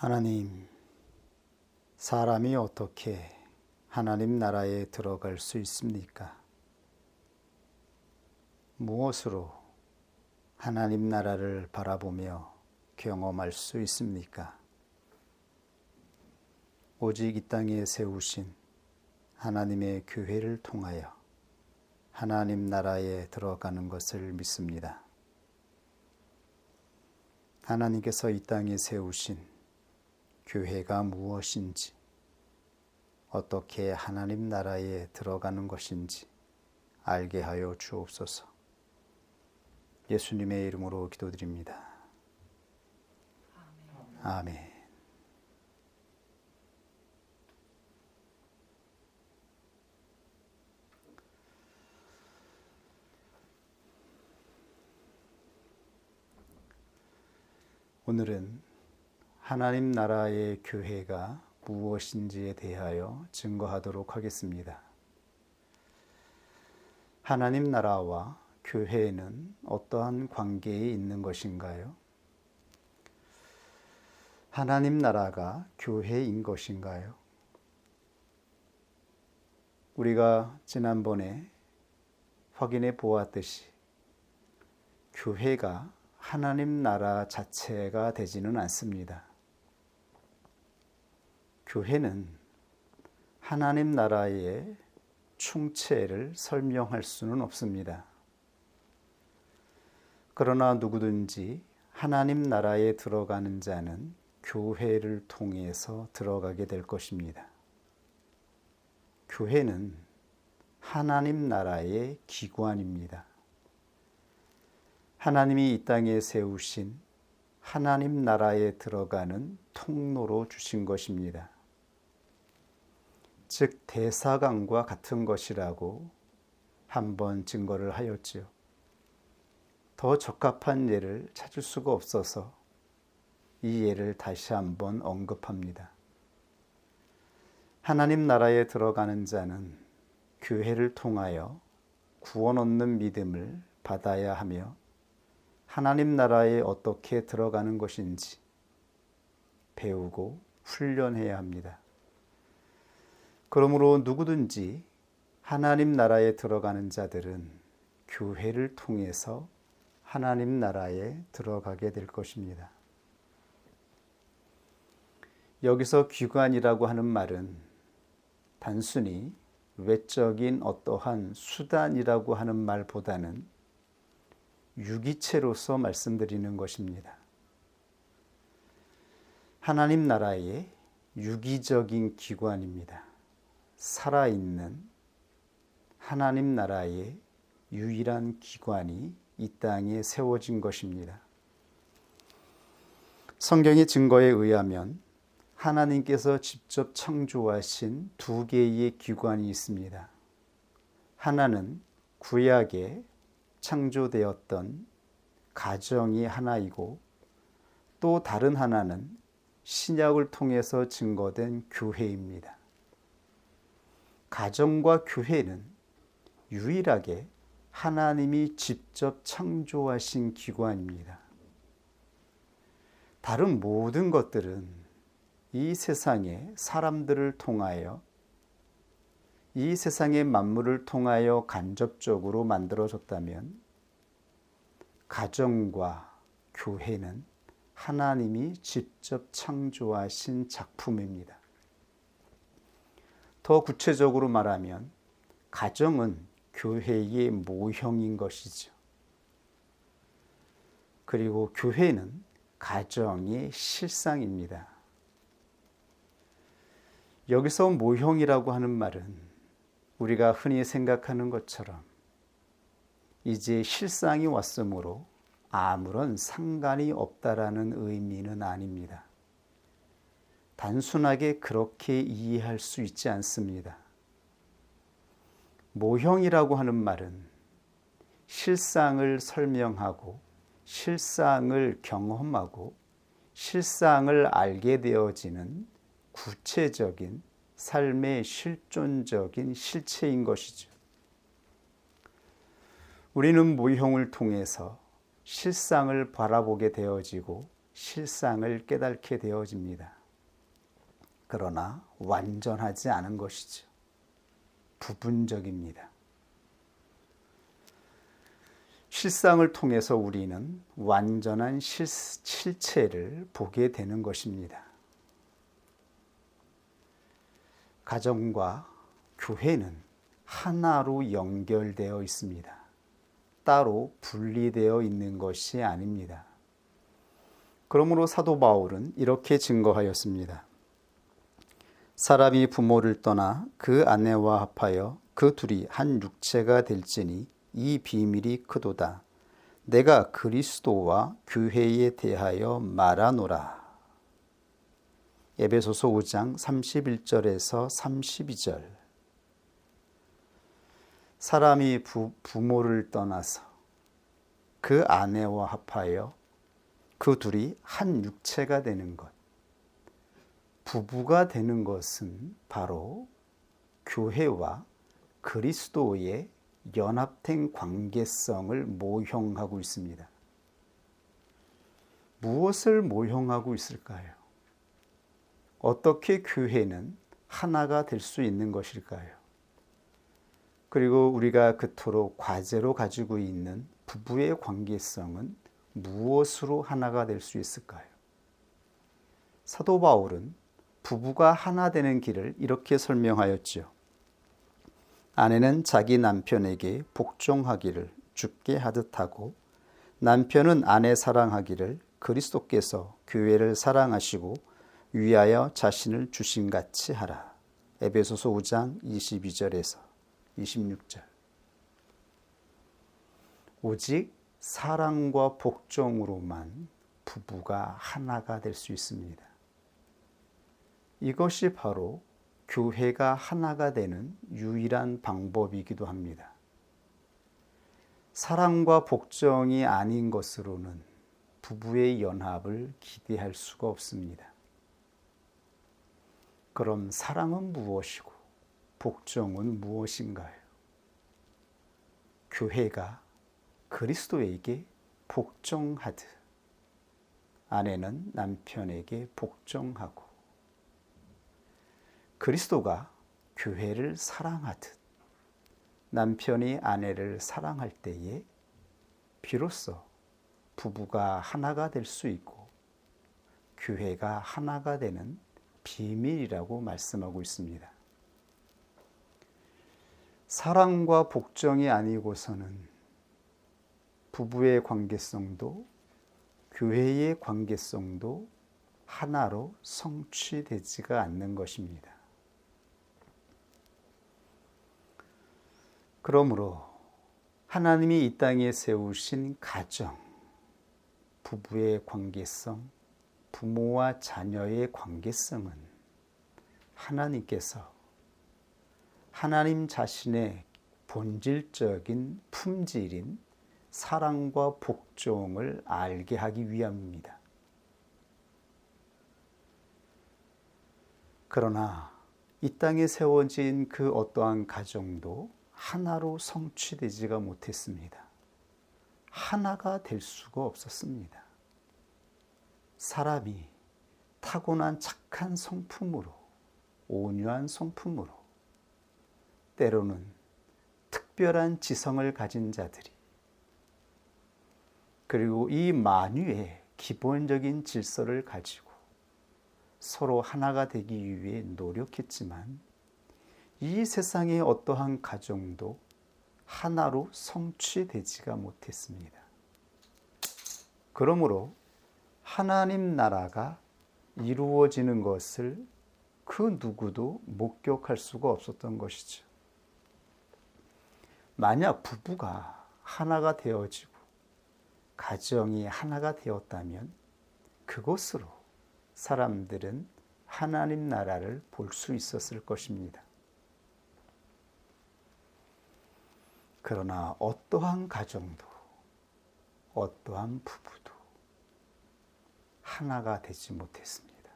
하나님, 사람이 어떻게 하나님 나라에 들어갈 수 있습니까? 무엇으로 하나님 나라를 바라보며 경험할 수 있습니까? 오직 이 땅에 세우신 하나님의 교회를 통하여 하나님 나라에 들어가는 것을 믿습니다. 하나님께서 이 땅에 세우신 교회가 무엇인지, 어떻게 하나님 나라에 들어가는 것인지 알게 하여 주옵소서. 예수님의 이름으로 기도드립니다. 아멘. 오늘은 하나님 나라의 교회가 무엇인지에 대하여 증거하도록 하겠습니다. 하나님 나라와 교회는 어떠한 관계에 있는 것인가요? 하나님 나라가 교회인 것인가요? 우리가 지난번에 확인해 보았듯이 교회가 하나님 나라 자체가 되지는 않습니다. 교회는 하나님 나라의 충체를 설명할 수는 없습니다. 그러나 누구든지 하나님 나라에 들어가는 자는 교회를 통해서 들어가게 될 것입니다. 교회는 하나님 나라의 기관입니다. 하나님이 이 땅에 세우신 하나님 나라에 들어가는 통로로 주신 것입니다. 즉 대사관과 같은 것이라고 한번 증거를 하였지요. 더 적합한 예를 찾을 수가 없어서 이 예를 다시 한번 언급합니다. 하나님 나라에 들어가는 자는 교회를 통하여 구원 얻는 믿음을 받아야 하며 하나님 나라에 어떻게 들어가는 것인지 배우고 훈련해야 합니다. 그러므로 누구든지 하나님 나라에 들어가는 자들은 교회를 통해서 하나님 나라에 들어가게 될 것입니다. 여기서 기관이라고 하는 말은 단순히 외적인 어떠한 수단이라고 하는 말보다는 유기체로서 말씀드리는 것입니다. 하나님 나라의 유기적인 기관입니다. 살아있는 하나님 나라의 유일한 기관이 이 땅에 세워진 것입니다. 성경의 증거에 의하면 하나님께서 직접 창조하신 두 개의 기관이 있습니다. 하나는 구약에 창조되었던 가정이 하나이고 또 다른 하나는 신약을 통해서 증거된 교회입니다. 가정과 교회는 유일하게 하나님이 직접 창조하신 기관입니다. 다른 모든 것들은 이 세상의 사람들을 통하여 이 세상의 만물을 통하여 간접적으로 만들어졌다면 가정과 교회는 하나님이 직접 창조하신 작품입니다. 더 구체적으로 말하면 가정은 교회의 모형인 것이죠. 그리고 교회는 가정의 실상입니다. 여기서 모형이라고 하는 말은 우리가 흔히 생각하는 것처럼 이제 실상이 왔으므로 아무런 상관이 없다라는 의미는 아닙니다. 단순하게 그렇게 이해할 수 있지 않습니다. 모형이라고 하는 말은 실상을 설명하고 실상을 경험하고 실상을 알게 되어지는 구체적인 삶의 실존적인 실체인 것이죠. 우리는 모형을 통해서 실상을 바라보게 되어지고 실상을 깨닫게 되어집니다. 그러나 완전하지 않은 것이죠. 부분적입니다. 실상을 통해서 우리는 완전한 실체를 보게 되는 것입니다. 가정과 교회는 하나로 연결되어 있습니다. 따로 분리되어 있는 것이 아닙니다. 그러므로 사도 바울은 이렇게 증거하였습니다. 사람이 부모를 떠나 그 아내와 합하여 그 둘이 한 육체가 될지니 이 비밀이 크도다. 내가 그리스도와 교회에 대하여 말하노라. 에베소서 5장 31절에서 32절. 사람이 부모를 떠나서 그 아내와 합하여 그 둘이 한 육체가 되는 것. 부부가 되는 것은 바로 교회와 그리스도의 연합된 관계성을 모형하고 있습니다. 무엇을 모형하고 있을까요? 어떻게 교회는 하나가 될 수 있는 것일까요? 그리고 우리가 그토록 과제로 가지고 있는 부부의 관계성은 무엇으로 하나가 될 수 있을까요? 사도 바울은 부부가 하나 되는 길을 이렇게 설명하였지요. 아내는 자기 남편에게 복종하기를 주께 하듯 하고 남편은 아내 사랑하기를 그리스도께서 교회를 사랑하시고 위하여 자신을 주심같이 하라. 에베소서 5장 22절에서 26절. 오직 사랑과 복종으로만 부부가 하나가 될 수 있습니다. 이것이 바로 교회가 하나가 되는 유일한 방법이기도 합니다. 사랑과 복종이 아닌 것으로는 부부의 연합을 기대할 수가 없습니다. 그럼 사랑은 무엇이고 복종은 무엇인가요? 교회가 그리스도에게 복종하듯 아내는 남편에게 복종하고 그리스도가 교회를 사랑하듯 남편이 아내를 사랑할 때에 비로소 부부가 하나가 될 수 있고 교회가 하나가 되는 비밀이라고 말씀하고 있습니다. 사랑과 복종이 아니고서는 부부의 관계성도 교회의 관계성도 하나로 성취되지가 않는 것입니다. 그러므로 하나님이 이 땅에 세우신 가정, 부부의 관계성, 부모와 자녀의 관계성은 하나님께서 하나님 자신의 본질적인 품질인 사랑과 복종을 알게 하기 위함입니다. 그러나 이 땅에 세워진 그 어떠한 가정도 하나로 성취되지가 못했습니다. 하나가 될 수가 없었습니다. 사람이 타고난 착한 성품으로, 온유한 성품으로, 때로는 특별한 지성을 가진 자들이, 그리고 이 만유의 기본적인 질서를 가지고 서로 하나가 되기 위해 노력했지만 이 세상의 어떠한 가정도 하나로 성취되지가 못했습니다. 그러므로 하나님 나라가 이루어지는 것을 그 누구도 목격할 수가 없었던 것이죠. 만약 부부가 하나가 되어지고 가정이 하나가 되었다면 그것으로 사람들은 하나님 나라를 볼 수 있었을 것입니다. 그러나 어떠한 가정도 어떠한 부부도 하나가 되지 못했습니다.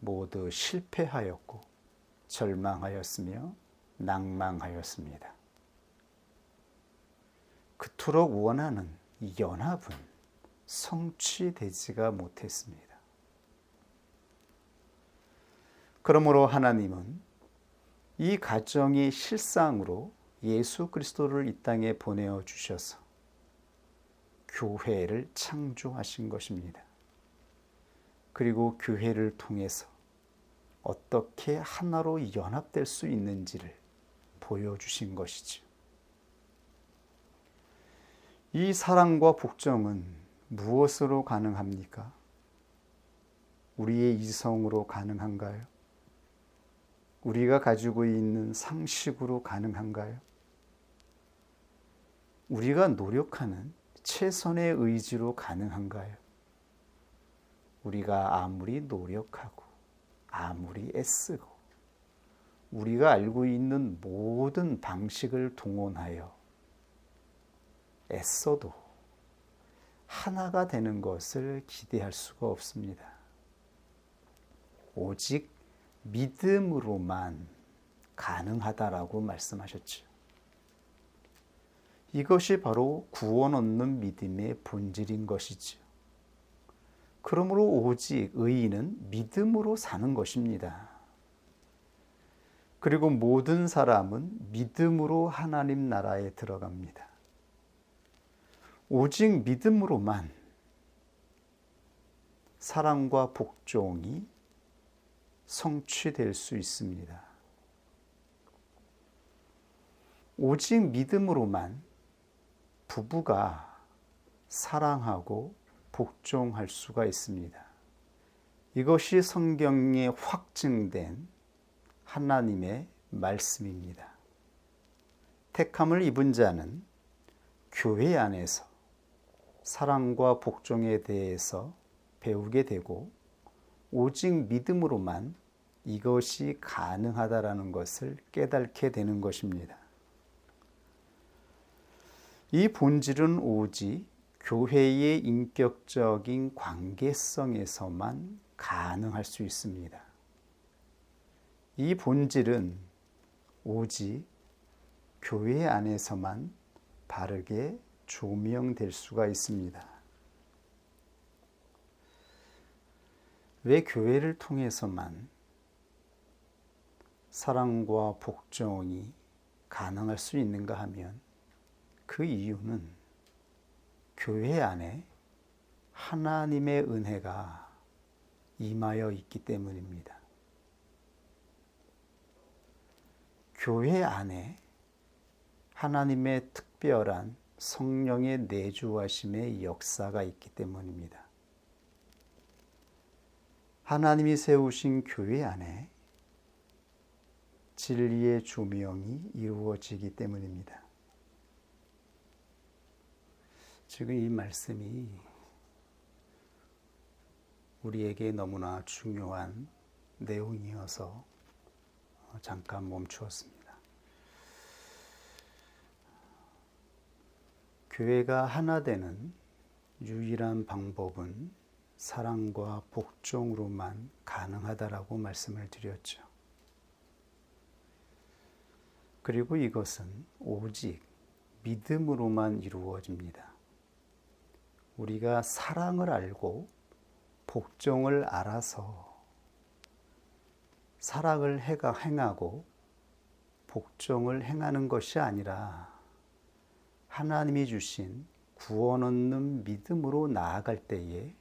모두 실패하였고 절망하였으며 낭망하였습니다. 그토록 원하는 이 연합은 성취되지가 못했습니다. 그러므로 하나님은 이 가정이 실상으로 예수 그리스도를 이 땅에 보내어 주셔서 교회를 창조하신 것입니다. 그리고 교회를 통해서 어떻게 하나로 연합될 수 있는지를 보여주신 것이죠. 이 사랑과 복종은 무엇으로 가능합니까? 우리의 이성으로 가능한가요? 우리가 가지고 있는 상식으로 가능한가요? 우리가 노력하는 최선의 의지로 가능한가요? 우리가 아무리 노력하고 아무리 애쓰고 우리가 알고 있는 모든 방식을 동원하여 애써도 하나가 되는 것을 기대할 수가 없습니다. 오직 믿음으로만 가능하다라고 말씀하셨죠. 이것이 바로 구원 얻는 믿음의 본질인 것이죠. 그러므로 오직 의인은 믿음으로 사는 것입니다. 그리고 모든 사람은 믿음으로 하나님 나라에 들어갑니다. 오직 믿음으로만 사랑과 복종이 성취될 수 있습니다. 오직 믿음으로만 부부가 사랑하고 복종할 수가 있습니다. 이것이 성경에 확증된 하나님의 말씀입니다. 택함을 입은 자는 교회 안에서 사랑과 복종에 대해서 배우게 되고 오직 믿음으로만 이것이 가능하다라는 것을 깨닫게 되는 것입니다. 이 본질은 오직 교회의 인격적인 관계성에서만 가능할 수 있습니다. 이 본질은 오직 교회 안에서만 바르게 조명될 수가 있습니다. 왜 교회를 통해서만 사랑과 복종이 가능할 수 있는가 하면 그 이유는 교회 안에 하나님의 은혜가 임하여 있기 때문입니다. 교회 안에 하나님의 특별한 성령의 내주하심의 역사가 있기 때문입니다. 하나님이 세우신 교회 안에 진리의 조명이 이루어지기 때문입니다. 지금 이 말씀이 우리에게 너무나 중요한 내용이어서 잠깐 멈추었습니다. 교회가 하나 되는 유일한 방법은 사랑과 복종으로만 가능하다라고 말씀을 드렸죠. 그리고 이것은 오직 믿음으로만 이루어집니다. 우리가 사랑을 알고 복종을 알아서 사랑을 행하고 복종을 행하는 것이 아니라 하나님이 주신 구원 얻는 믿음으로 나아갈 때에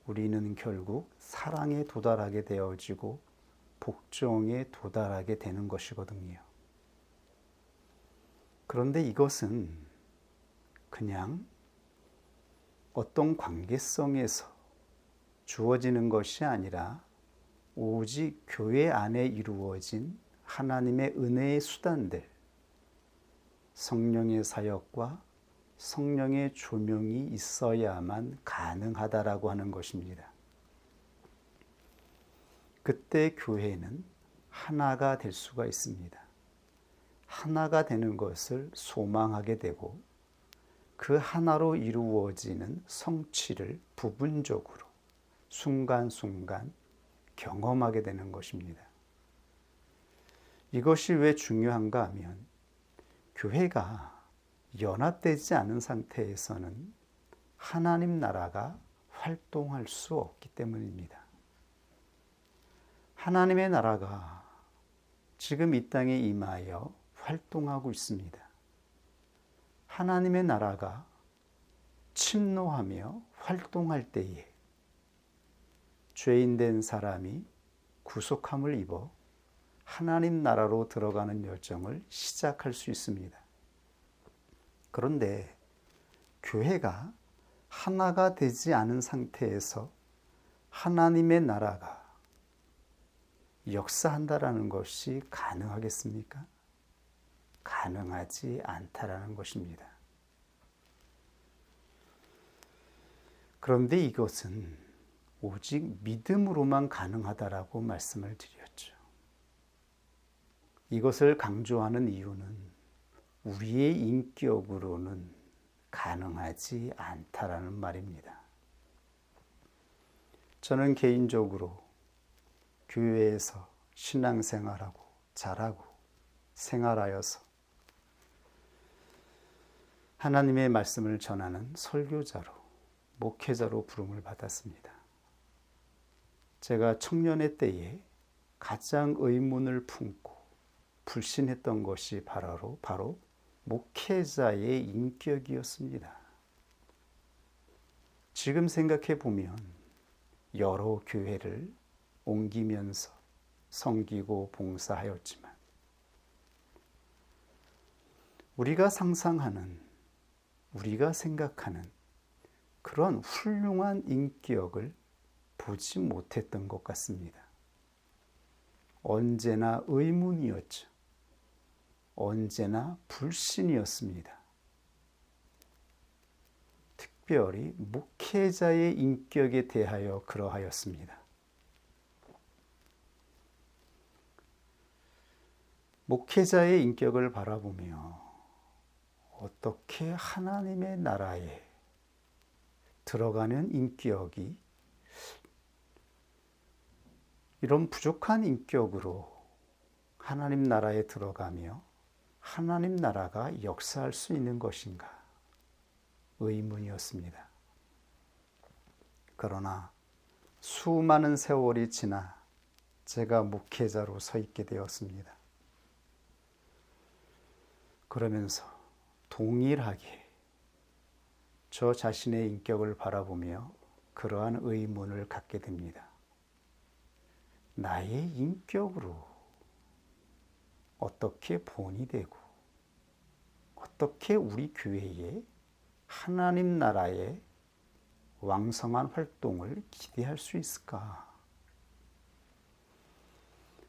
우리는 결국 사랑에 도달하게 되어지고 복종에 도달하게 되는 것이거든요. 그런데 이것은 그냥 어떤 관계성에서 주어지는 것이 아니라 오직 교회 안에 이루어진 하나님의 은혜의 수단들, 성령의 사역과 성령의 조명이 있어야만 가능하다라고 하는 것입니다. 그때 교회는 하나가 될 수가 있습니다. 하나가 되는 것을 소망하게 되고 그 하나로 이루어지는 성취를 부분적으로 순간순간 경험하게 되는 것입니다. 이것이 왜 중요한가 하면 교회가 연합되지 않은 상태에서는 하나님 나라가 활동할 수 없기 때문입니다. 하나님의 나라가 지금 이 땅에 임하여 활동하고 있습니다. 하나님의 나라가 침노하며 활동할 때에 죄인된 사람이 구속함을 입어 하나님 나라로 들어가는 여정을 시작할 수 있습니다. 그런데 교회가 하나가 되지 않은 상태에서 하나님의 나라가 역사한다라는 것이 가능하겠습니까? 가능하지 않다라는 것입니다. 그런데 이것은 오직 믿음으로만 가능하다라고 말씀을 드렸죠. 이것을 강조하는 이유는 우리의 인격으로는 가능하지 않다라는 말입니다. 저는 개인적으로 교회에서 신앙생활하고 자라고 생활하여서 하나님의 말씀을 전하는 설교자로, 목회자로 부름을 받았습니다. 제가 청년의 때에 가장 의문을 품고 불신했던 것이 바로 목회자의 인격이었습니다. 지금 생각해 보면 여러 교회를 옮기면서 섬기고 봉사하였지만 우리가 상상하는, 우리가 생각하는 그런 훌륭한 인격을 보지 못했던 것 같습니다. 언제나 의문이었죠. 언제나 불신이었습니다. 특별히 목회자의 인격에 대하여 그러하였습니다. 목회자의 인격을 바라보며 어떻게 하나님의 나라에 들어가는 인격이 이런 부족한 인격으로 하나님 나라에 들어가며 하나님 나라가 역사할 수 있는 것인가 의문이었습니다. 그러나 수많은 세월이 지나 제가 목회자로 서 있게 되었습니다. 그러면서 동일하게 저 자신의 인격을 바라보며 그러한 의문을 갖게 됩니다. 나의 인격으로 어떻게 본이 되고 어떻게 우리 교회에 하나님 나라의 왕성한 활동을 기대할 수 있을까?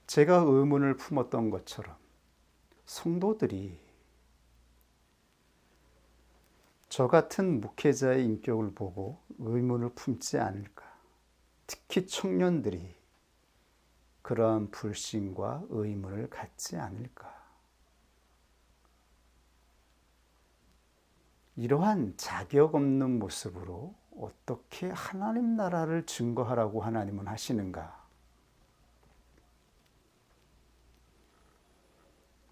제가 의문을 품었던 것처럼 성도들이 저 같은 목회자의 인격을 보고 의문을 품지 않을까? 특히 청년들이 그러한 불신과 의문을 갖지 않을까? 이러한 자격 없는 모습으로 어떻게 하나님 나라를 증거하라고 하나님은 하시는가?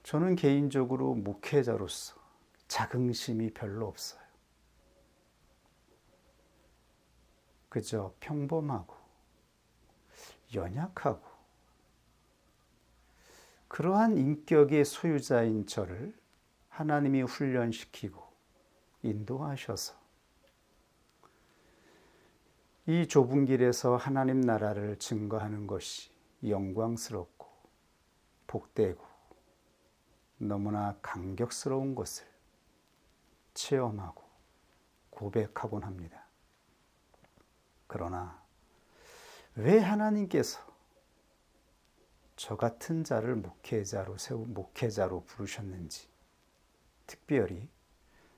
저는 개인적으로 목회자로서 자긍심이 별로 없어요. 그저 평범하고 연약하고 그러한 인격의 소유자인 저를 하나님이 훈련시키고 인도하셔서 이 좁은 길에서 하나님 나라를 증거하는 것이 영광스럽고 복되고 너무나 감격스러운 것을 체험하고 고백하곤 합니다. 그러나 왜 하나님께서 저 같은 자를 목회자로 부르셨는지, 특별히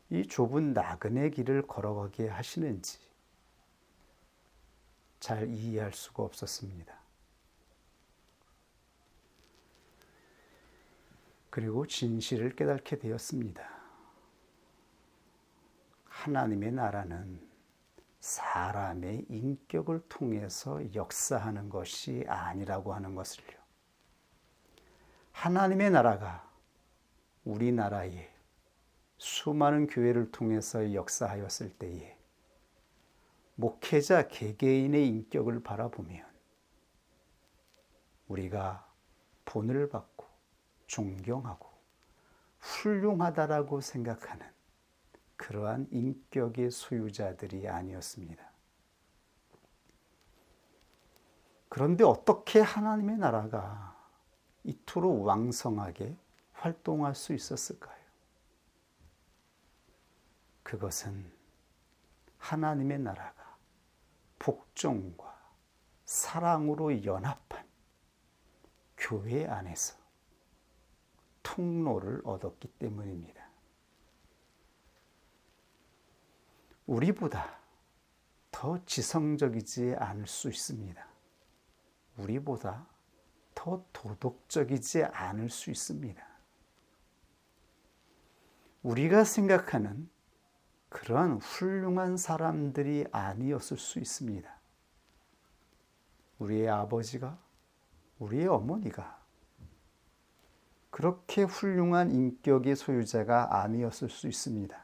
이 좁은 나그네 길을 걸어가게 하시는지 잘 이해할 수가 없었습니다. 그리고 진실을 깨닫게 되었습니다. 하나님의 나라는 사람의 인격을 통해서 역사하는 것이 아니라고 하는 것을요. 하나님의 나라가 우리나라에 수많은 교회를 통해서 역사하였을 때에 목회자 개개인의 인격을 바라보면 우리가 본을 받고 존경하고 훌륭하다라고 생각하는 그러한 인격의 소유자들이 아니었습니다. 그런데 어떻게 하나님의 나라가 이토록 왕성하게 활동할 수 있었을까요? 그것은 하나님의 나라가 복종과 사랑으로 연합한 교회 안에서 통로를 얻었기 때문입니다. 우리보다 더 지성적이지 않을 수 있습니다. 우리보다 더 도덕적이지 않을 수 있습니다. 우리가 생각하는 그러한 훌륭한 사람들이 아니었을 수 있습니다. 우리의 아버지가, 우리의 어머니가 그렇게 훌륭한 인격의 소유자가 아니었을 수 있습니다.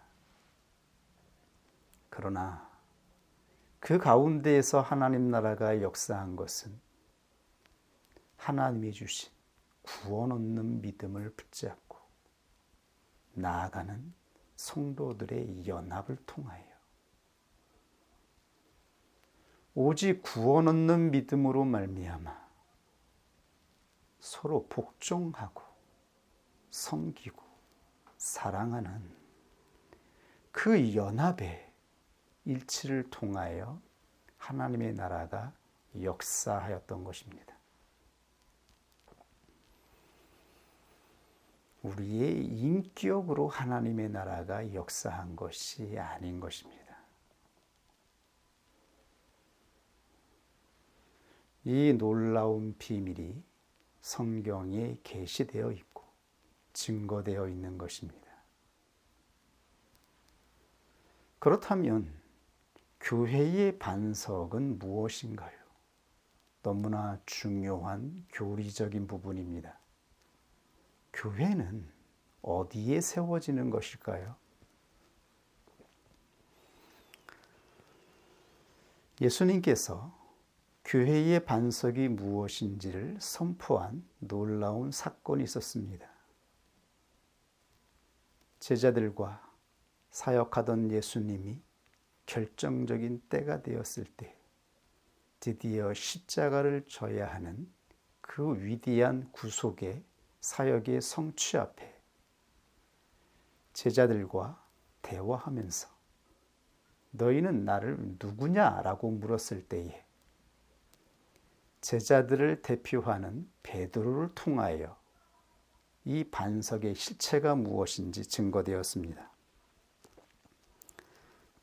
그러나 그 가운데에서 하나님 나라가 역사한 것은 하나님이 주신 구원 얻는 믿음을 붙잡고 나아가는 성도들의 연합을 통하여 오직 구원 얻는 믿음으로 말미암아 서로 복종하고 섬기고 사랑하는 그 연합의 일치를 통하여 하나님의 나라가 역사하였던 것입니다. 우리의 인격으로 하나님의 나라가 역사한 것이 아닌 것입니다. 이 놀라운 비밀이 성경에 계시되어 있고 증거되어 있는 것입니다. 그렇다면 교회의 반석은 무엇인가요? 너무나 중요한 교리적인 부분입니다. 교회는 어디에 세워지는 것일까요? 예수님께서 교회의 반석이 무엇인지를 선포한 놀라운 사건이 있었습니다. 제자들과 사역하던 예수님이 결정적인 때가 되었을 때 드디어 십자가를 져야 하는 그 위대한 구속의 사역의 성취 앞에 제자들과 대화하면서 너희는 나를 누구냐라고 물었을 때에 제자들을 대표하는 베드로를 통하여 이 반석의 실체가 무엇인지 증거되었습니다.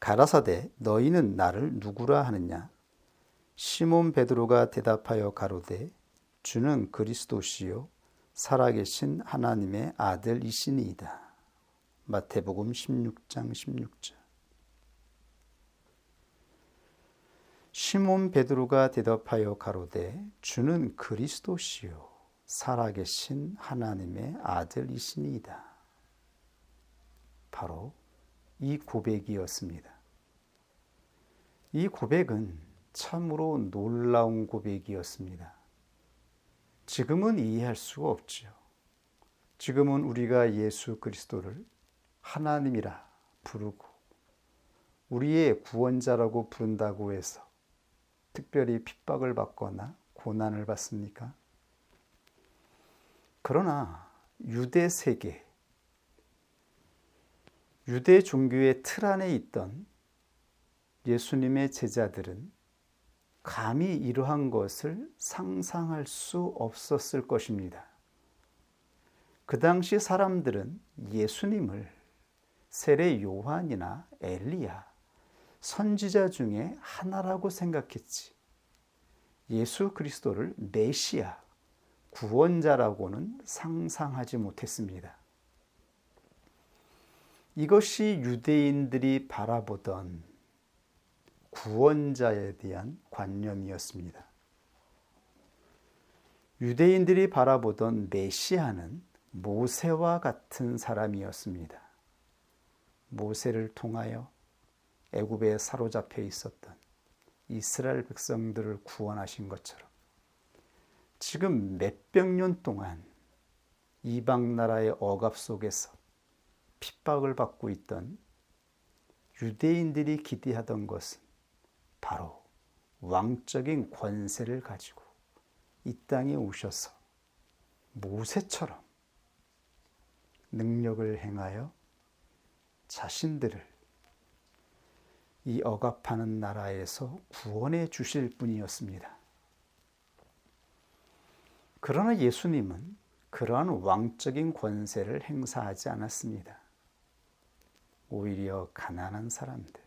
가라사대 너희는 나를 누구라 하느냐? 시몬 베드로가 대답하여 가로되 주는 그리스도시요 살아계신 하나님의 아들이시니이다. 마태복음 16장 16절. 시몬 베드로가 대답하여 가로되 주는 그리스도시요 살아계신 하나님의 아들이시니이다. 바로 이 고백이었습니다. 이 고백은 참으로 놀라운 고백이었습니다. 지금은 이해할 수가 없죠. 지금은 우리가 예수 그리스도를 하나님이라 부르고 우리의 구원자라고 부른다고 해서 특별히 핍박을 받거나 고난을 받습니까? 그러나 유대 세계, 유대 종교의 틀 안에 있던 예수님의 제자들은 감히 이러한 것을 상상할 수 없었을 것입니다. 그 당시 사람들은 예수님을 세례 요한이나 엘리야, 선지자 중에 하나라고 생각했지 예수 그리스도를 메시아, 구원자라고는 상상하지 못했습니다. 이것이 유대인들이 바라보던 구원자에 대한 관념이었습니다. 유대인들이 바라보던 메시아는 모세와 같은 사람이었습니다. 모세를 통하여 애굽에 사로잡혀 있었던 이스라엘 백성들을 구원하신 것처럼 지금 몇백 년 동안 이방 나라의 억압 속에서 핍박을 받고 있던 유대인들이 기대하던 것은 바로 왕적인 권세를 가지고 이 땅에 오셔서 모세처럼 능력을 행하여 자신들을 이 억압하는 나라에서 구원해 주실 분이었습니다. 그러나 예수님은 그러한 왕적인 권세를 행사하지 않았습니다. 오히려 가난한 사람들,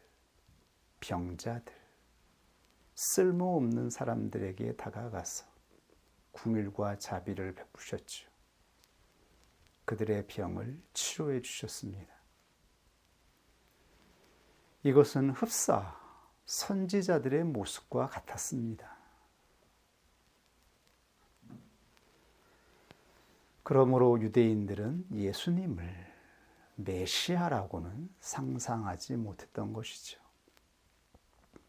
병자들, 쓸모없는 사람들에게 다가가서 긍휼과 자비를 베푸셨죠. 그들의 병을 치료해 주셨습니다. 이것은 흡사 선지자들의 모습과 같았습니다. 그러므로 유대인들은 예수님을 메시아라고는 상상하지 못했던 것이죠.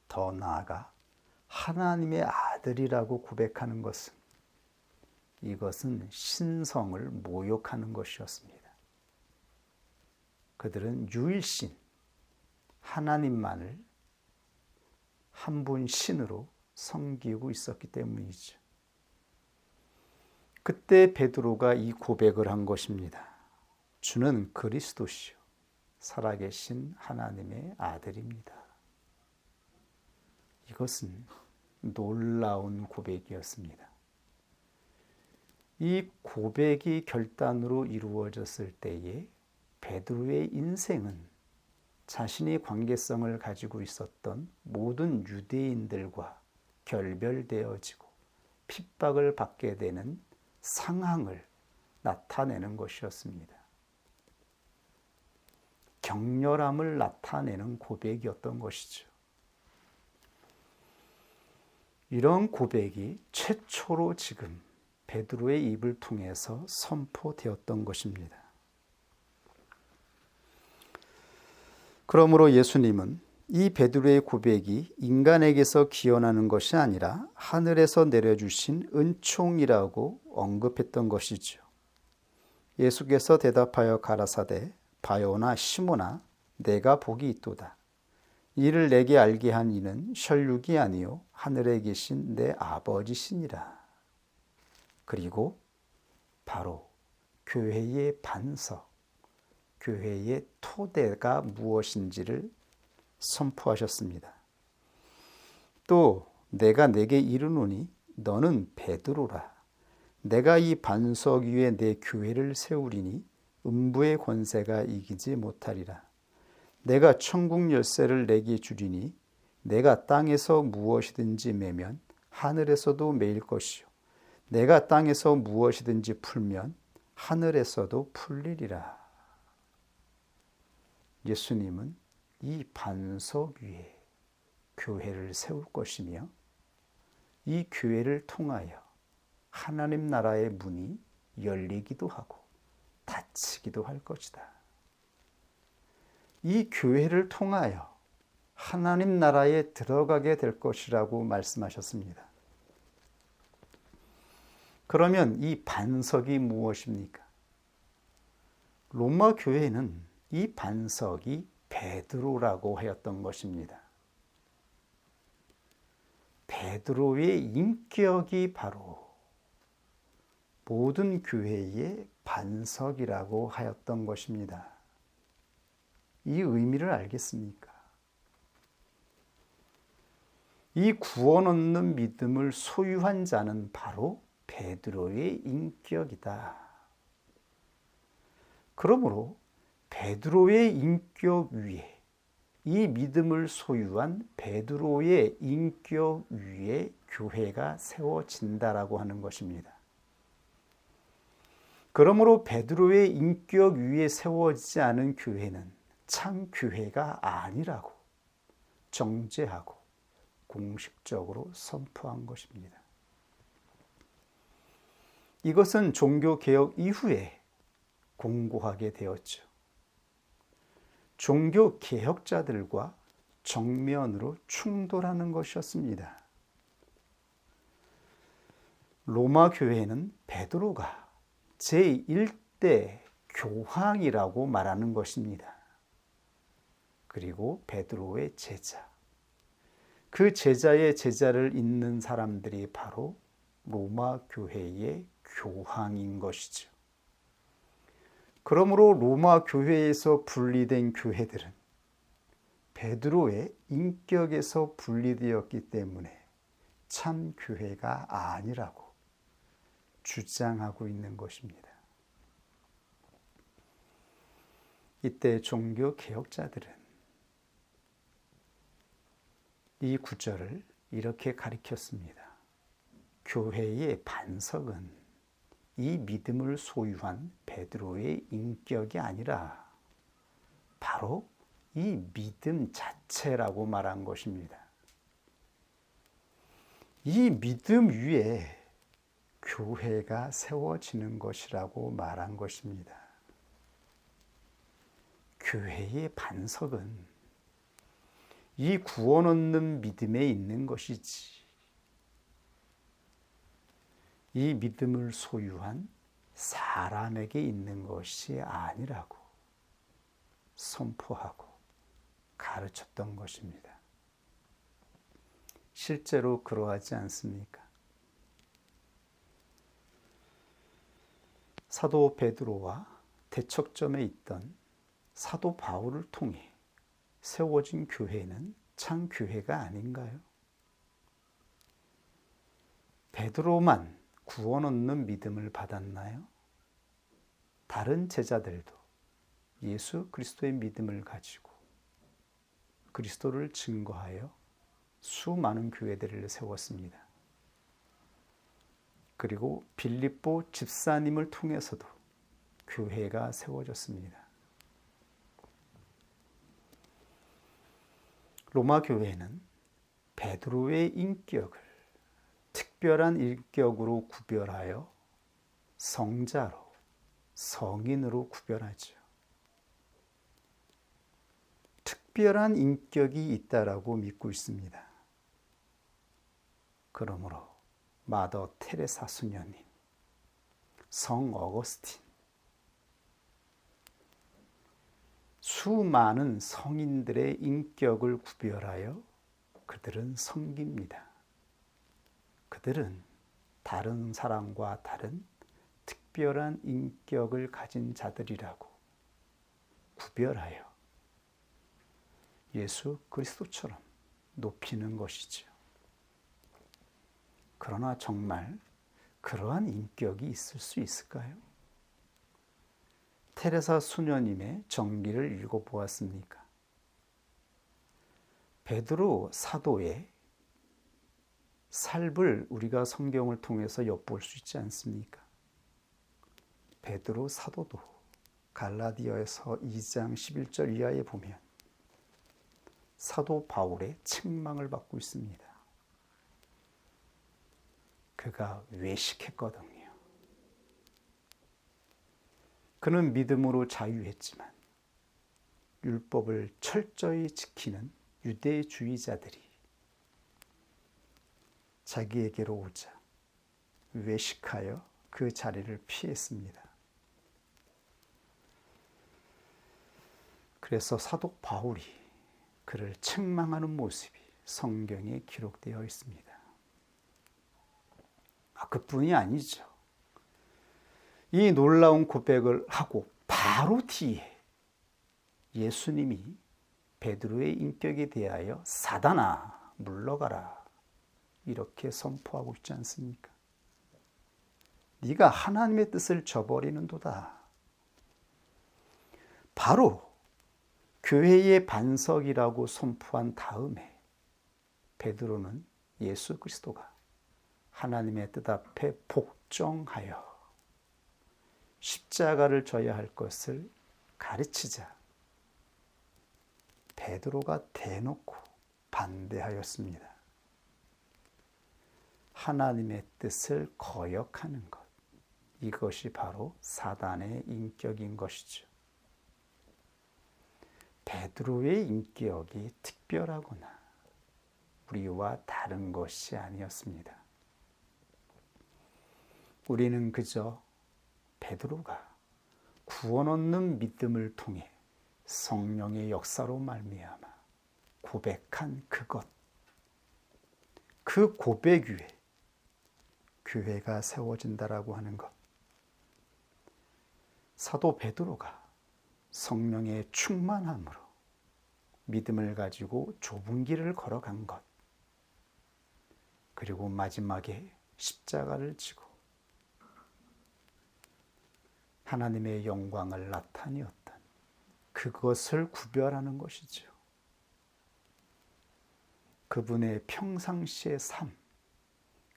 더 나아가 하나님의 아들이라고 고백하는 것은 이것은 신성을 모욕하는 것이었습니다. 그들은 유일신 하나님만을 한 분 신으로 섬기고 있었기 때문이죠. 그때 베드로가 이 고백을 한 것입니다. 주는 그리스도시요 살아계신 하나님의 아들입니다. 이것은 놀라운 고백이었습니다. 이 고백이 결단으로 이루어졌을 때에 베드로의 인생은 자신이 관계성을 가지고 있었던 모든 유대인들과 결별되어지고 핍박을 받게 되는 상황을 나타내는 것이었습니다. 격렬함을 나타내는 고백이었던 것이죠. 이런 고백이 최초로 지금 베드로의 입을 통해서 선포되었던 것입니다. 그러므로 예수님은 이 베드로의 고백이 인간에게서 기원하는 것이 아니라 하늘에서 내려주신 은총이라고 언급했던 것이죠. 예수께서 대답하여 가라사대 바요나 시몬아 내가 복이 있도다. 이를 내게 알게 한 이는 혈육이 아니요 하늘에 계신 내 아버지시니라. 그리고 바로 교회의 반석, 교회의 토대가 무엇인지를 선포하셨습니다. 또 내가 내게 이르노니 너는 베드로라. 내가 이 반석 위에 내 교회를 세우리니 음부의 권세가 이기지 못하리라. 내가 천국 열쇠를 내게 주리니 내가 땅에서 무엇이든지 매면 하늘에서도 매일 것이요 내가 땅에서 무엇이든지 풀면 하늘에서도 풀리리라. 예수님은 이 반석 위에 교회를 세울 것이며 이 교회를 통하여 하나님 나라의 문이 열리기도 하고 닫히기도 할 것이다. 이 교회를 통하여 하나님 나라에 들어가게 될 것이라고 말씀하셨습니다. 그러면 이 반석이 무엇입니까? 로마 교회는 이 반석이 베드로라고 하였던 것입니다. 베드로의 인격이 바로 모든 교회의 반석이라고 하였던 것입니다. 이 의미를 알겠습니까? 이 구원 얻는 믿음을 소유한 자는 바로 베드로의 인격이다. 그러므로 베드로의 인격 위에 이 믿음을 소유한 베드로의 인격 위에 교회가 세워진다라고 하는 것입니다. 그러므로 베드로의 인격 위에 세워지지 않은 교회는 참 교회가 아니라고 정죄하고 공식적으로 선포한 것입니다. 이것은 종교개혁 이후에 공고하게 되었죠. 종교개혁자들과 정면으로 충돌하는 것이었습니다. 로마 교회는 베드로가 제1대 교황이라고 말하는 것입니다. 그리고 베드로의 제자, 그 제자의 제자를 잇는 사람들이 바로 로마 교회의 교황인 것이죠. 그러므로 로마 교회에서 분리된 교회들은 베드로의 인격에서 분리되었기 때문에 참 교회가 아니라고 주장하고 있는 것입니다. 이때 종교 개혁자들은 이 구절을 이렇게 가리켰습니다. 교회의 반석은 이 믿음을 소유한 베드로의 인격이 아니라 바로 이 믿음 자체라고 말한 것입니다. 이 믿음 위에 교회가 세워지는 것이라고 말한 것입니다. 교회의 반석은 이 구원 얻는 믿음에 있는 것이지, 이 믿음을 소유한 사람에게 있는 것이 아니라고 선포하고 가르쳤던 것입니다. 실제로 그러하지 않습니까? 사도 베드로와 대척점에 있던 사도 바울을 통해 세워진 교회는 참 교회가 아닌가요? 베드로만 구원 얻는 믿음을 받았나요? 다른 제자들도 예수 그리스도의 믿음을 가지고 그리스도를 증거하여 수많은 교회들을 세웠습니다. 그리고 빌립보 집사님을 통해서도 교회가 세워졌습니다. 로마 교회는 베드로의 인격을 특별한 인격으로 구별하여 성자로, 성인으로 구별하죠. 특별한 인격이 있다라고 믿고 있습니다. 그러므로 마더 테레사 수녀님, 성 어거스틴, 수많은 성인들의 인격을 구별하여 그들은 섬깁니다. 그들은 다른 사람과 다른 특별한 인격을 가진 자들이라고 구별하여 예수 그리스도처럼 높이는 것이죠. 그러나 정말 그러한 인격이 있을 수 있을까요? 테레사 수녀님의 정기를 읽어보았습니까? 베드로 사도의 삶을 우리가 성경을 통해서 엿볼 수 있지 않습니까? 베드로 사도도 갈라디아에서 2장 11절 이하에 보면 사도 바울의 책망을 받고 있습니다. 그가 외식했거든요. 그는 믿음으로 자유했지만 율법을 철저히 지키는 유대주의자들이 자기에게로 오자 외식하여 그 자리를 피했습니다. 그래서 사도 바울이 그를 책망하는 모습이 성경에 기록되어 있습니다. 그뿐이 아니죠. 이 놀라운 고백을 하고 바로 뒤에 예수님이 베드로의 인격에 대하여 사단아 물러가라 이렇게 선포하고 있지 않습니까? 네가 하나님의 뜻을 저버리는도다. 바로 교회의 반석이라고 선포한 다음에 베드로는 예수 그리스도가 하나님의 뜻 앞에 복종하여 십자가를 져야 할 것을 가르치자 베드로가 대놓고 반대하였습니다. 하나님의 뜻을 거역하는 것, 이것이 바로 사단의 인격인 것이죠. 베드로의 인격이 특별하거나 우리와 다른 것이 아니었습니다. 우리는 그저 베드로가 구원 얻는 믿음을 통해 성령의 역사로 말미암아 고백한 그것, 그 고백 위에 교회가 세워진다라고 하는 것, 사도 베드로가 성령의 충만함으로 믿음을 가지고 좁은 길을 걸어간 것, 그리고 마지막에 십자가를 지고 하나님의 영광을 나타내었던 그것을 구별하는 것이죠. 그분의 평상시의 삶,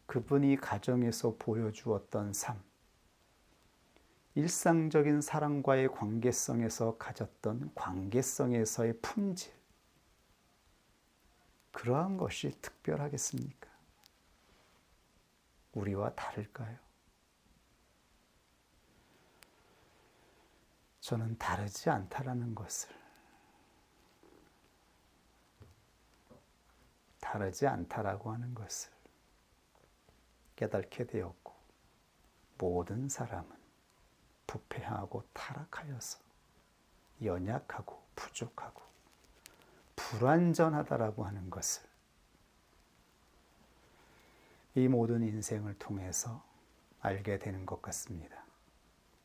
그분이 가정에서 보여주었던 삶, 일상적인 사람과의 관계성에서 가졌던 관계성에서의 품질, 그러한 것이 특별하겠습니까? 우리와 다를까요? 저는 다르지 않다라는 것을, 다르지 않다라고 하는 것을 깨닫게 되었고, 모든 사람은 부패하고 타락하여서 연약하고 부족하고 불완전하다라고 하는 것을 이 모든 인생을 통해서 알게 되는 것 같습니다.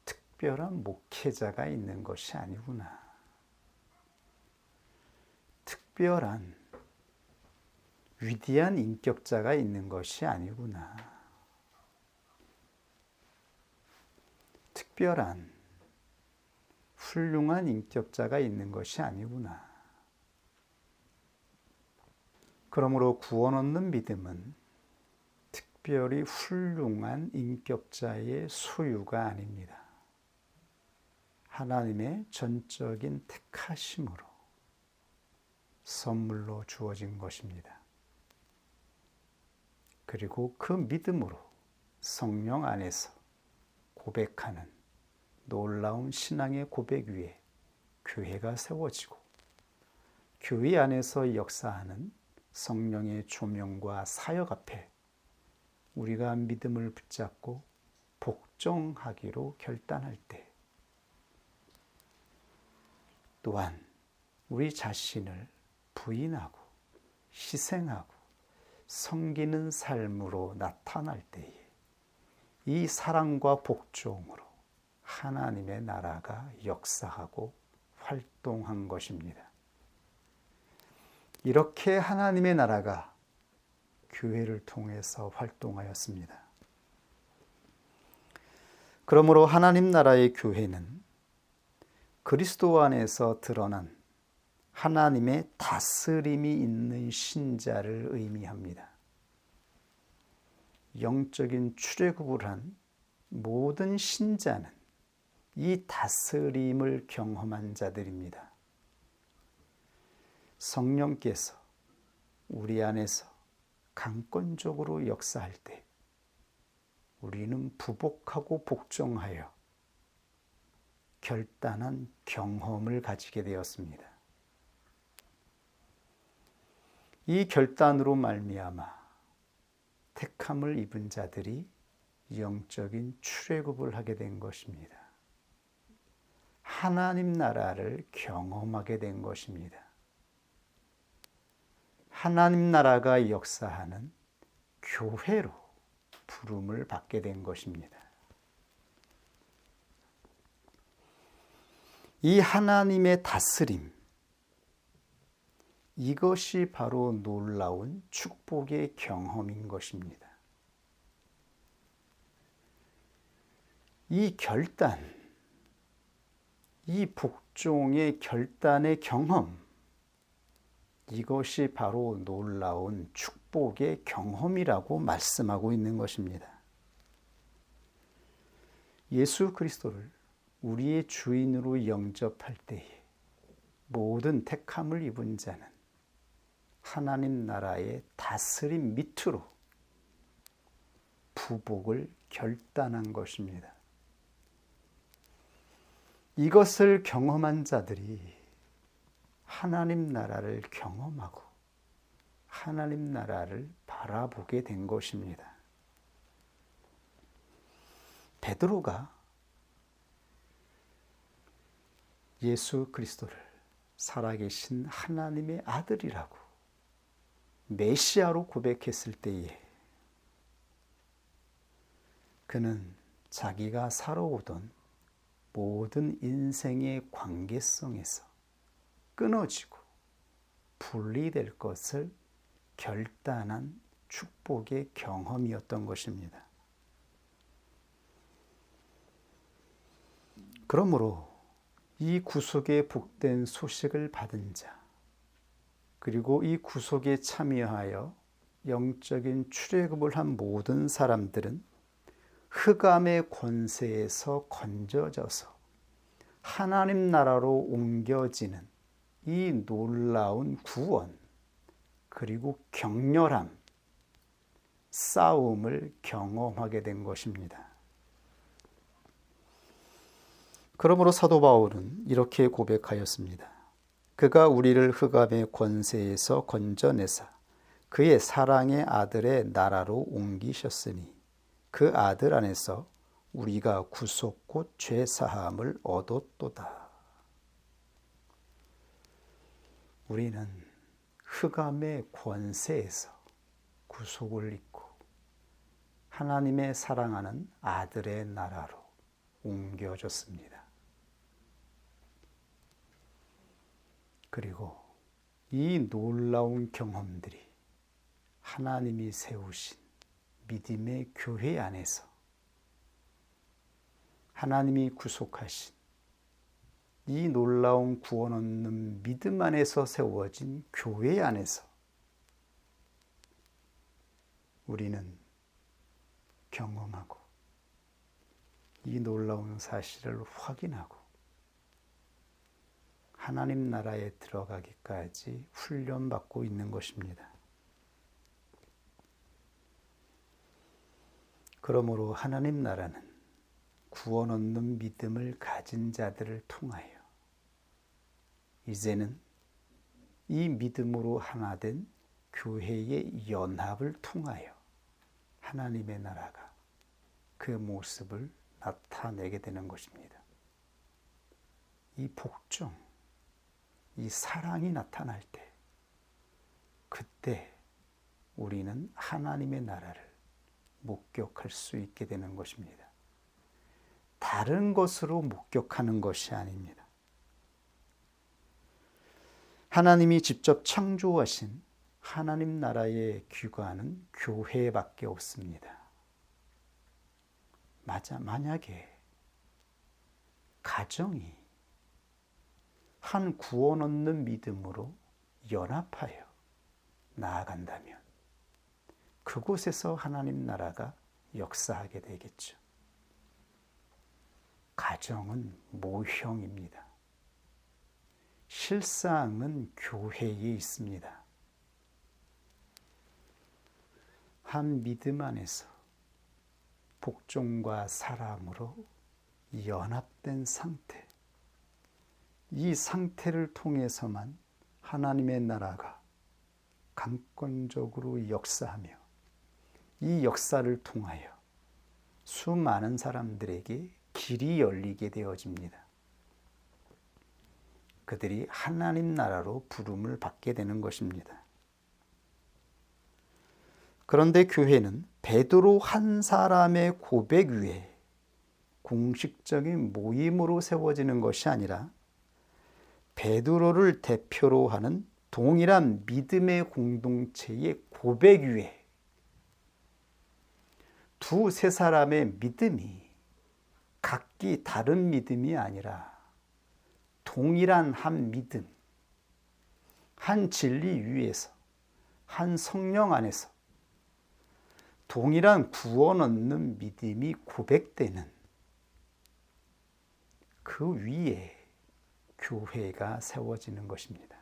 특별한 목회자가 있는 것이 아니구나. 특별한 위대한 인격자가 있는 것이 아니구나. 특별한 훌륭한 인격자가 있는 것이 아니구나. 그러므로 구원 얻는 믿음은 특별히 훌륭한 인격자의 소유가 아닙니다. 하나님의 전적인 택하심으로 선물로 주어진 것입니다. 그리고 그 믿음으로 성령 안에서 고백하는 놀라운 신앙의 고백 위에 교회가 세워지고, 교회 안에서 역사하는 성령의 조명과 사역 앞에 우리가 믿음을 붙잡고 복종하기로 결단할 때, 또한 우리 자신을 부인하고 희생하고 섬기는 삶으로 나타날 때에 이 사랑과 복종으로 하나님의 나라가 역사하고 활동한 것입니다. 이렇게 하나님의 나라가 교회를 통해서 활동하였습니다. 그러므로 하나님 나라의 교회는 그리스도 안에서 드러난 하나님의 다스림이 있는 신자를 의미합니다. 영적인 출애굽을 한 모든 신자는 이 다스림을 경험한 자들입니다. 성령께서 우리 안에서 강권적으로 역사할 때 우리는 부복하고 복종하여 결단한 경험을 가지게 되었습니다. 이 결단으로 말미암아 택함을 입은 자들이 영적인 출애굽을 하게 된 것입니다. 하나님 나라를 경험하게 된 것입니다. 하나님 나라가 역사하는 교회로 부름을 받게 된 것입니다. 이 하나님의 다스림, 이것이 바로 놀라운 축복의 경험인 것입니다. 이 결단, 이 복종의 결단의 경험, 이것이 바로 놀라운 축복의 경험이라고 말씀하고 있는 것입니다. 예수 그리스도를 우리의 주인으로 영접할 때에 모든 택함을 입은 자는 하나님 나라의 다스림 밑으로 부복을 결단한 것입니다. 이것을 경험한 자들이 하나님 나라를 경험하고 하나님 나라를 바라보게 된 것입니다. 베드로가 예수 그리스도를 살아계신 하나님의 아들이라고 메시아로 고백했을 때에 그는 자기가 살아오던 모든 인생의 관계성에서 끊어지고 분리될 것을 결단한 축복의 경험이었던 것입니다. 그러므로 이 구속의 복된 소식을 받은 자, 그리고 이 구속에 참여하여 영적인 출애굽을 한 모든 사람들은 흑암의 권세에서 건져져서 하나님 나라로 옮겨지는 이 놀라운 구원, 그리고 격렬한 싸움을 경험하게 된 것입니다. 그러므로 사도 바울은 이렇게 고백하였습니다. 그가 우리를 흑암의 권세에서 건져내사 그의 사랑의 아들의 나라로 옮기셨으니 그 아들 안에서 우리가 구속 곧 죄사함을 얻었도다. 우리는 흑암의 권세에서 구속을 입고 하나님의 사랑하는 아들의 나라로 옮겨졌습니다. 그리고 이 놀라운 경험들이 하나님이 세우신 믿음의 교회 안에서 하나님이 구속하신 이 놀라운 구원 얻는 믿음 안에서 세워진 교회 안에서 우리는 경험하고 이 놀라운 사실을 확인하고 하나님 나라에 들어가기까지 훈련받고 있는 것입니다. 그러므로 하나님 나라는 구원 얻는 믿음을 가진 자들을 통하여 이제는 이 믿음으로 하나 된 교회의 연합을 통하여 하나님의 나라가 그 모습을 나타내게 되는 것입니다. 이 복종, 이 사랑이 나타날 때 그때 우리는 하나님의 나라를 목격할 수 있게 되는 것입니다. 다른 것으로 목격하는 것이 아닙니다. 하나님이 직접 창조하신 하나님 나라의 귀관은 교회밖에 없습니다. 만약에 가정이 한 구원 얻는 믿음으로 연합하여 나아간다면 그곳에서 하나님 나라가 역사하게 되겠죠. 가정은 모형입니다. 실상은 교회에 있습니다. 한 믿음 안에서 복종과 사랑으로 연합된 상태, 이 상태를 통해서만 하나님의 나라가 강권적으로 역사하며 이 역사를 통하여 수많은 사람들에게 길이 열리게 되어집니다. 그들이 하나님 나라로 부름을 받게 되는 것입니다. 그런데 교회는 베드로 한 사람의 고백 위에 공식적인 모임으로 세워지는 것이 아니라 베드로를 대표로 하는 동일한 믿음의 공동체의 고백 위에 두세 사람의 믿음이 각기 다른 믿음이 아니라 동일한 한 믿음, 한 진리 위에서, 한 성령 안에서 동일한 구원 얻는 믿음이 고백되는 그 위에 교회가 세워지는 것입니다.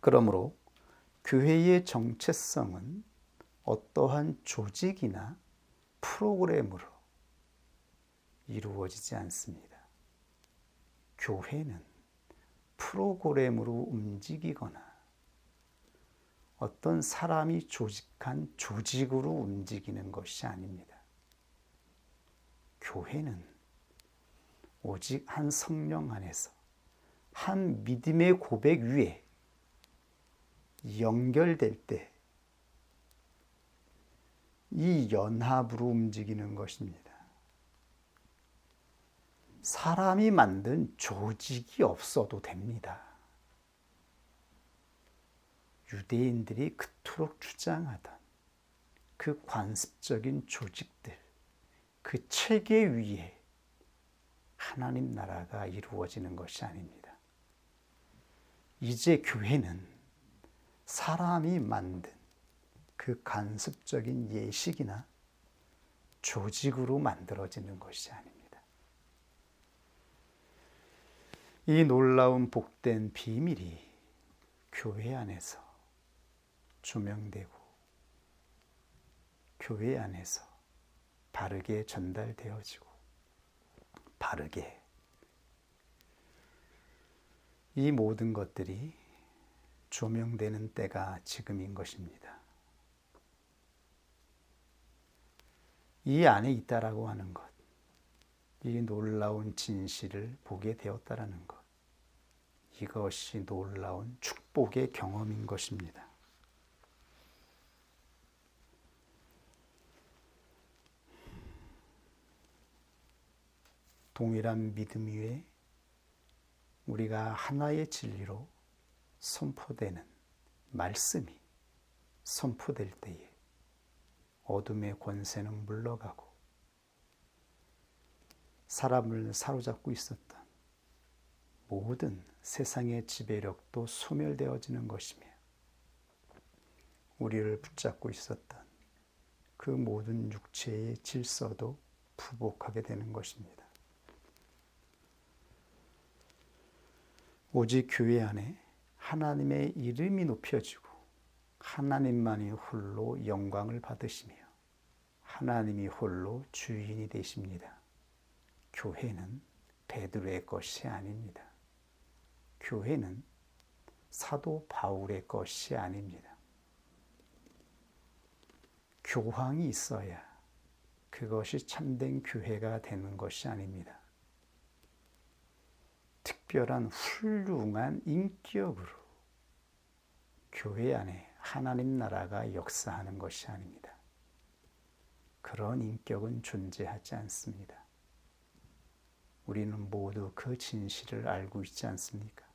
그러므로 교회의 정체성은 어떠한 조직이나 프로그램으로 이루어지지 않습니다. 교회는 프로그램으로 움직이거나 어떤 사람이 조직한 조직으로 움직이는 것이 아닙니다. 교회는 오직 한 성령 안에서 한 믿음의 고백 위에 연결될 때 이 연합으로 움직이는 것입니다. 사람이 만든 조직이 없어도 됩니다. 유대인들이 그토록 주장하던 그 관습적인 조직들, 그 체계 위에 하나님 나라가 이루어지는 것이 아닙니다. 이제 교회는 사람이 만든 그 간섭적인 예식이나 조직으로 만들어지는 것이 아닙니다. 이 놀라운 복된 비밀이 교회 안에서 조명되고 교회 안에서 바르게 전달되어지고 바르게 이 모든 것들이 조명되는 때가 지금인 것입니다. 이 안에 있다라고 하는 것, 이 놀라운 진실을 보게 되었다라는 것, 이것이 놀라운 축복의 경험인 것입니다. 동일한 믿음 위에 우리가 하나의 진리로 선포되는 말씀이 선포될 때에 어둠의 권세는 물러가고 사람을 사로잡고 있었던 모든 세상의 지배력도 소멸되어지는 것이며 우리를 붙잡고 있었던 그 모든 육체의 질서도 부복하게 되는 것입니다. 오직 교회 안에 하나님의 이름이 높여지고 하나님만이 홀로 영광을 받으시며 하나님이 홀로 주인이 되십니다. 교회는 베드로의 것이 아닙니다. 교회는 사도 바울의 것이 아닙니다. 교황이 있어야 그것이 참된 교회가 되는 것이 아닙니다. 특별한 훌륭한 인격으로 교회 안에 하나님 나라가 역사하는 것이 아닙니다. 그런 인격은 존재하지 않습니다. 우리는 모두 그 진실을 알고 있지 않습니까?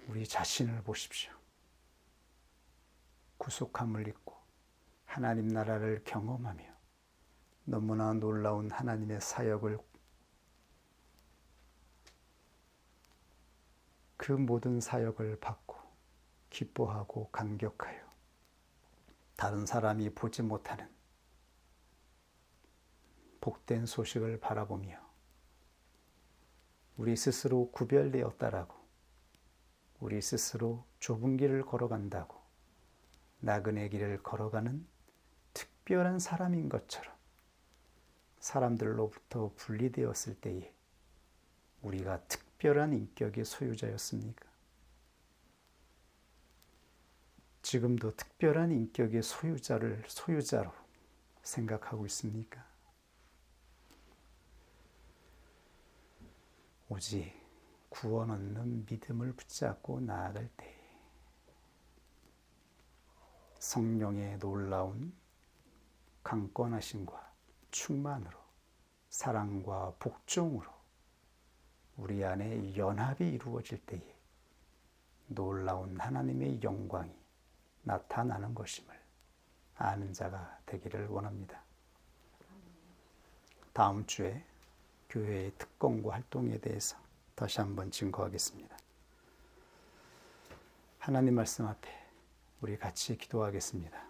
우리 자신을 보십시오. 구속함을 입고 하나님 나라를 경험하며 너무나 놀라운 하나님의 사역을 그 모든 사역을 받고 기뻐하고 감격하여 다른 사람이 보지 못하는 복된 소식을 바라보며 우리 스스로 구별되었다라고 우리 스스로 좁은 길을 걸어간다고 나그네 길을 걸어가는 특별한 사람인 것처럼 사람들로부터 분리되었을 때에 우리가 특별한 인격의 소유자였습니까? 지금도 특별한 인격의 소유자로 생각하고 있습니까? 오직 구원 얻는 믿음을 붙잡고 나아갈 때 성령의 놀라운 강권하심과 충만으로 사랑과 복종으로 우리 안에 연합이 이루어질 때에 놀라운 하나님의 영광이 나타나는 것임을 아는 자가 되기를 원합니다. 다음 주에 교회의 특권과 활동에 대해서 다시 한번 증거하겠습니다. 하나님 말씀 앞에 우리 같이 기도하겠습니다.